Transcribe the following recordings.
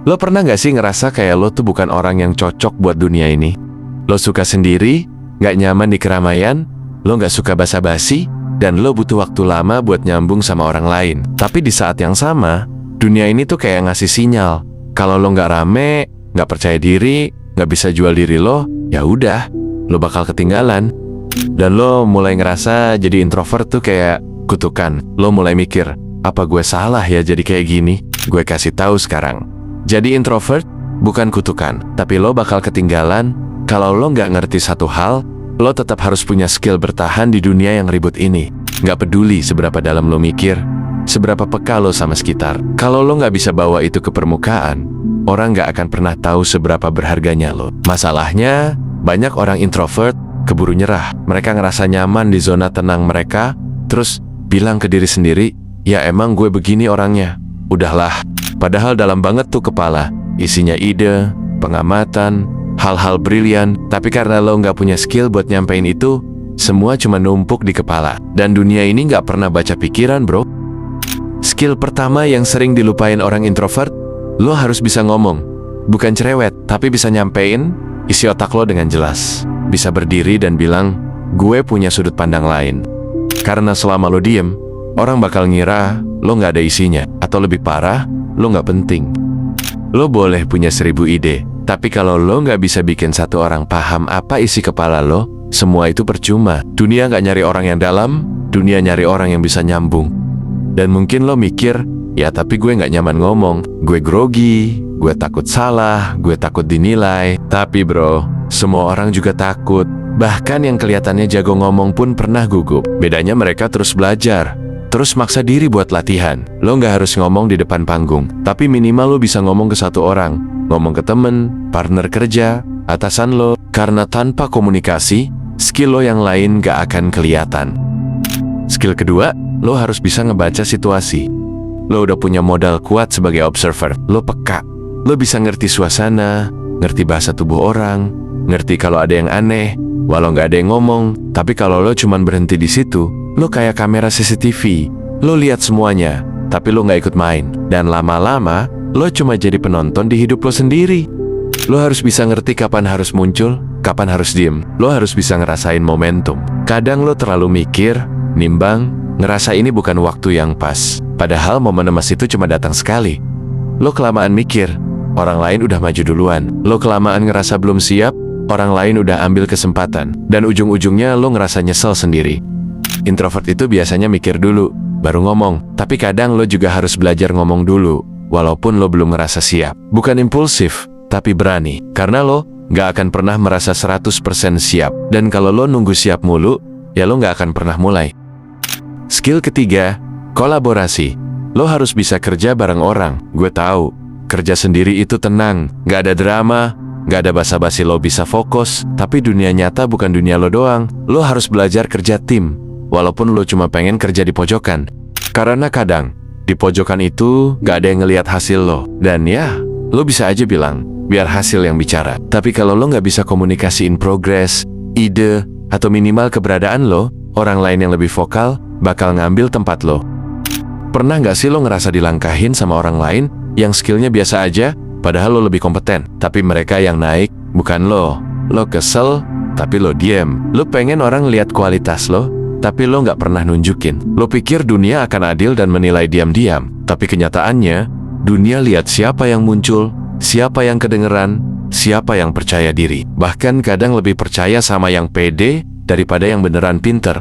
Lo pernah gak sih ngerasa kayak lo tuh bukan orang yang cocok buat dunia ini? Lo suka sendiri, gak nyaman di keramaian, lo gak suka basa-basi, dan lo butuh waktu lama buat nyambung sama orang lain. Tapi di saat yang sama, dunia ini tuh kayak ngasih sinyal. Kalau lo gak rame, gak percaya diri, gak bisa jual diri lo, ya udah, lo bakal ketinggalan. Dan lo mulai ngerasa jadi introvert tuh kayak kutukan. Lo mulai mikir, apa gue salah ya jadi kayak gini? Gue kasih tahu sekarang. Jadi introvert bukan kutukan, tapi lo bakal ketinggalan. Kalau lo nggak ngerti satu hal, lo tetap harus punya skill bertahan di dunia yang ribut ini. Nggak peduli seberapa dalam lo mikir, seberapa peka lo sama sekitar. Kalau lo nggak bisa bawa itu ke permukaan, orang nggak akan pernah tahu seberapa berharganya lo. Masalahnya, banyak orang introvert keburu nyerah. Mereka ngerasa nyaman di zona tenang mereka, terus bilang ke diri sendiri, ya emang gue begini orangnya. Udahlah. Padahal dalam banget tuh kepala, isinya ide, pengamatan, hal-hal brilian. Tapi karena lo nggak punya skill buat nyampein itu, semua cuma numpuk di kepala. Dan dunia ini nggak pernah baca pikiran, bro. Skill pertama yang sering dilupain orang introvert, lo harus bisa ngomong. Bukan cerewet, tapi bisa nyampein isi otak lo dengan jelas. Bisa berdiri dan bilang, gue punya sudut pandang lain. Karena selama lo diem, orang bakal ngira lo nggak ada isinya. Atau lebih parah, lo nggak penting. Lo boleh punya 1000 ide, tapi kalau lo nggak bisa bikin satu orang paham apa isi kepala lo, semua itu percuma. Dunia nggak nyari orang yang dalam, dunia nyari orang yang bisa nyambung. Dan mungkin lo mikir, ya tapi gue nggak nyaman ngomong, gue grogi, gue takut salah, gue takut dinilai. Tapi bro, semua orang juga takut. Bahkan yang kelihatannya jago ngomong pun pernah gugup. Bedanya mereka terus belajar, terus maksa diri buat latihan. Lo nggak harus ngomong di depan panggung, tapi minimal lo bisa ngomong ke satu orang. Ngomong ke temen, partner kerja, atasan lo. Karena tanpa komunikasi, skill lo yang lain nggak akan kelihatan. Skill kedua, lo harus bisa ngebaca situasi. Lo udah punya modal kuat sebagai observer. Lo peka. Lo bisa ngerti suasana, ngerti bahasa tubuh orang, ngerti kalau ada yang aneh, walau nggak ada yang ngomong. Tapi kalau lo cuman berhenti di situ, lo kayak kamera CCTV, lo lihat semuanya, tapi lo nggak ikut main. Dan lama-lama, lo cuma jadi penonton di hidup lo sendiri. Lo harus bisa ngerti kapan harus muncul, kapan harus diem. Lo harus bisa ngerasain momentum. Kadang lo terlalu mikir, nimbang, ngerasa ini bukan waktu yang pas. Padahal momen emas itu cuma datang sekali. Lo kelamaan mikir, orang lain udah maju duluan. Lo kelamaan ngerasa belum siap, orang lain udah ambil kesempatan. Dan ujung-ujungnya lo ngerasa nyesel sendiri. Introvert itu biasanya mikir dulu, baru ngomong. Tapi kadang lo juga harus belajar ngomong dulu, walaupun lo belum ngerasa siap. Bukan impulsif, tapi berani. Karena lo nggak akan pernah merasa 100% siap. Dan kalau lo nunggu siap mulu, ya lo nggak akan pernah mulai. Skill ketiga, kolaborasi. Lo harus bisa kerja bareng orang. Gue tahu, kerja sendiri itu tenang, nggak ada drama, nggak ada basa-basi, lo bisa fokus. Tapi dunia nyata bukan dunia lo doang. Lo harus belajar kerja tim. Walaupun lo cuma pengen kerja di pojokan. Karena kadang, di pojokan itu gak ada yang ngelihat hasil lo. Dan ya, lo bisa aja bilang, biar hasil yang bicara. Tapi kalau lo gak bisa komunikasiin progres, ide, atau minimal keberadaan lo, orang lain yang lebih vokal bakal ngambil tempat lo. Pernah gak sih lo ngerasa dilangkahin sama orang lain yang skillnya biasa aja, padahal lo lebih kompeten? Tapi mereka yang naik, bukan lo. Lo kesel, tapi lo diem. Lo pengen orang lihat kualitas lo, tapi lo nggak pernah nunjukin. Lo pikir dunia akan adil dan menilai diam-diam. Tapi kenyataannya, dunia lihat siapa yang muncul, siapa yang kedengeran, siapa yang percaya diri. Bahkan kadang lebih percaya sama yang pede daripada yang beneran pinter.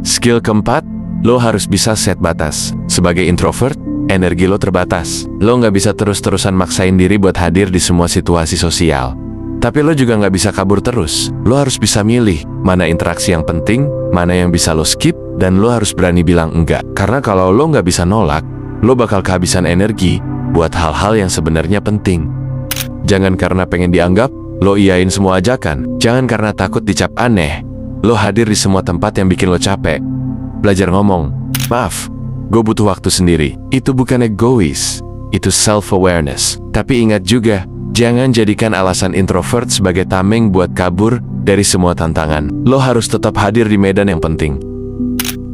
Skill keempat, lo harus bisa set batas. Sebagai introvert, energi lo terbatas. Lo nggak bisa terus-terusan maksain diri buat hadir di semua situasi sosial. Tapi lo juga nggak bisa kabur terus. Lo harus bisa milih mana interaksi yang penting, mana yang bisa lo skip, dan lo harus berani bilang enggak. Karena kalau lo nggak bisa nolak, lo bakal kehabisan energi buat hal-hal yang sebenarnya penting. Jangan karena pengen dianggap, lo iyain semua ajakan. Jangan karena takut dicap aneh, lo hadir di semua tempat yang bikin lo capek. Belajar ngomong, maaf, gue butuh waktu sendiri. Itu bukan egois, itu self-awareness. Tapi ingat juga, jangan jadikan alasan introvert sebagai tameng buat kabur dari semua tantangan. Lo harus tetap hadir di medan yang penting.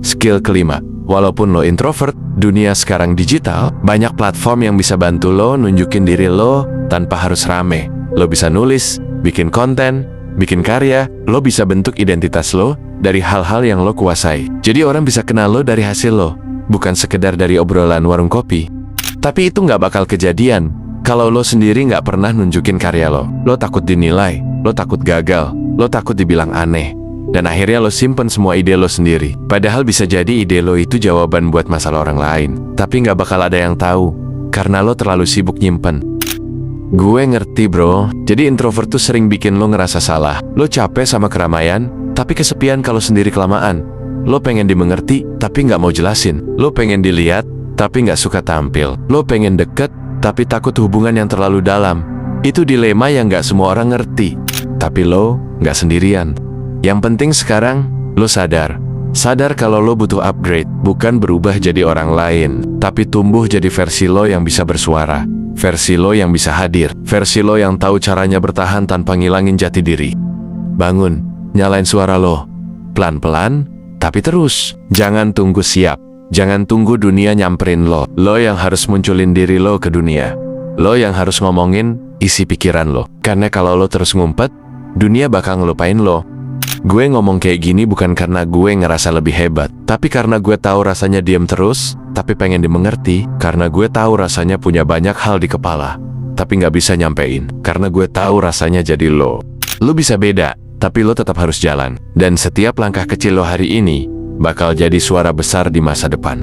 Skill kelima, Walaupun lo introvert, dunia sekarang digital, banyak platform yang bisa bantu lo nunjukin diri lo tanpa harus rame. Lo bisa nulis, bikin konten, bikin karya, lo bisa bentuk identitas lo dari hal-hal yang lo kuasai. Jadi orang bisa kenal lo dari hasil lo, bukan sekedar dari obrolan warung kopi. Tapi itu nggak bakal kejadian kalau lo sendiri nggak pernah nunjukin karya lo. Lo takut dinilai, lo takut gagal, lo takut dibilang aneh. Dan akhirnya lo simpen semua ide lo sendiri. Padahal bisa jadi ide lo itu jawaban buat masalah orang lain. Tapi nggak bakal ada yang tahu, karena lo terlalu sibuk nyimpen. Gue ngerti bro, jadi introvert tuh sering bikin lo ngerasa salah. Lo capek sama keramaian, tapi kesepian kalau sendiri kelamaan. Lo pengen dimengerti, tapi nggak mau jelasin. Lo pengen dilihat, tapi nggak suka tampil. Lo pengen deket, tapi takut hubungan yang terlalu dalam. Itu dilema yang nggak semua orang ngerti. Tapi lo nggak sendirian. Yang penting sekarang, lo sadar. Sadar kalau lo butuh upgrade, bukan berubah jadi orang lain, tapi tumbuh jadi versi lo yang bisa bersuara. Versi lo yang bisa hadir. Versi lo yang tahu caranya bertahan tanpa ngilangin jati diri. Bangun, nyalain suara lo. Pelan-pelan, tapi terus. Jangan tunggu siap. Jangan tunggu dunia nyamperin lo. Lo yang harus munculin diri lo ke dunia. Lo yang harus ngomongin isi pikiran lo. Karena kalau lo terus ngumpet, dunia bakal ngelupain lo. Gue ngomong kayak gini bukan karena gue ngerasa lebih hebat, tapi karena gue tahu rasanya diam terus, tapi pengen dimengerti. Karena gue tahu rasanya punya banyak hal di kepala, tapi nggak bisa nyampein. Karena gue tahu rasanya jadi lo. Lo bisa beda, tapi lo tetap harus jalan. Dan setiap langkah kecil lo hari ini bakal jadi suara besar di masa depan.